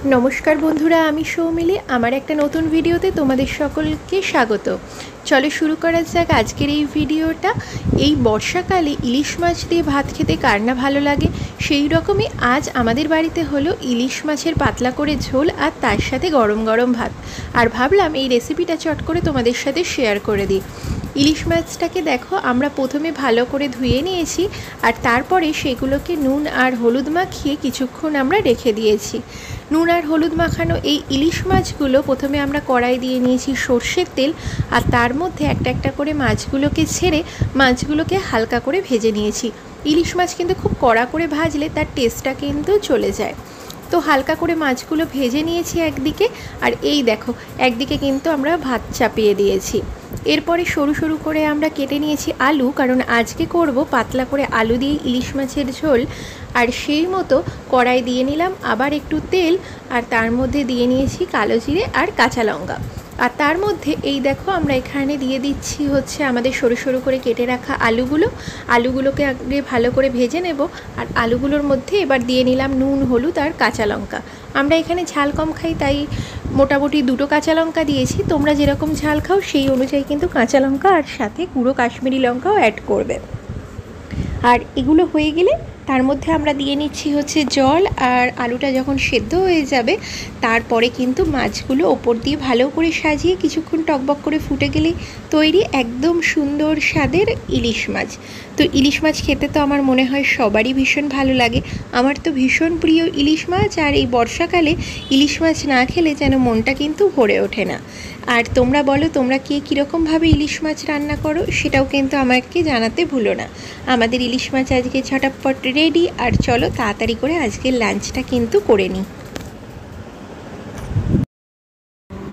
नमस्कार बंधुरा आमी सौमिली आमार एक नतून भिडियोते तोमादेर सकलके स्वागत। चलो शुरू करा जाक आजकेर এই ভিডিওটা। এই বর্ষাকালে ইলিশ মাছ দিয়ে ভাত খেতে কার না ভালো লাগে, সেই রকমই আজ আমাদের বাড়িতে হলো ইলিশ মাছের পাতলা করে ঝোল আর তার সাথে গরম গরম ভাত। আর ভাবলাম এই রেসিপিটা চট করে তোমাদের সাথে শেয়ার করে দিই। ইলিশ মাছটাকে দেখো আমরা প্রথমে ভালো করে ধুয়ে নিয়েছি আর তারপরে সেগুলোকে নুন আর হলুদ মাখিয়ে কিছুক্ষণ আমরা রেখে দিয়েছি। নুন আর হলুদ মাখানো এই ইলিশ মাছগুলো প্রথমে আমরা কড়াই দিয়ে নিয়েছি সর্ষের তেল আর তার মধ্যে একটা একটা করে মাছগুলোকে ছেড়ে মাছগুলোকে হালকা করে ভেজে নিয়েছি। ইলিশ মাছ কিন্তু খুব কড়া করে ভাজলে তার টেস্টটা কিন্তু চলে যায়। তো হালকা করে মাছগুলো ভেজে নিয়েছি একদিকে, আর এই দেখো একদিকে কিন্তু আমরা ভাত চাপিয়ে দিয়েছি। এরপরে সরু সরু করে আমরা কেটে নিয়েছি আলু, কারণ আজকে করব পাতলা করে আলু দিয়ে ইলিশ মাছের ঝোল। আর সেই মতো কড়াই দিয়ে নিলাম আবার একটু তেল, আর তার মধ্যে দিয়ে নিয়েছি কালো জিরে আর কাঁচা লঙ্কা। আর তার মধ্যে এই দেখো আমরা এখানে দিয়ে দিচ্ছি হচ্ছে আমাদের সরু সরু করে কেটে রাখা আলুগুলোকে আগে ভালো করে ভেজে নেব। আর আলুগুলোর মধ্যে এবার দিয়ে নিলাম নুন হলুদ আর কাঁচা লঙ্কা। আমরা এখানে ঝাল কম খাই তাই মোটামুটি 2টো কাঁচা লঙ্কা দিয়েছি, তোমরা যেরকম ঝাল খাও সেই অনুযায়ী কিন্তু কাঁচা লঙ্কা আর সাথে গুঁড়ো কাশ্মীরি লঙ্কাও অ্যাড করবে। আর এগুলো হয়ে গেলে তার মধ্যে আমরা দিয়ে নিচ্ছি হচ্ছে জল, আর আলুটা যখন সেদ্ধ হয়ে যাবে তারপরে কিন্তু মাছগুলো ওপর দিয়ে ভালো করে সাজিয়ে কিছুক্ষণ টকবক করে ফুটে গেলেই তৈরি একদম সুন্দর স্বাদের ইলিশ মাছ। তো ইলিশ মাছ খেতে তো আমার মনে হয় সবারই ভীষণ ভালো লাগে। আমার তো ভীষণ প্রিয় ইলিশ মাছ, আর এই বর্ষাকালে ইলিশ মাছ না খেলে যেন মনটা কিন্তু ভরে ওঠে না। আর তোমরা বলো তোমরা কে কীরকমভাবে ইলিশ মাছ রান্না করো, সেটাও কিন্তু আমাকে জানাতে ভুলো না। আমাদের ইলিশ মাছ আজকে ঝটাপট রেডি, আর চলো তাড়াতাড়ি করে আজকের লাঞ্চটা কিন্তু করে নিই।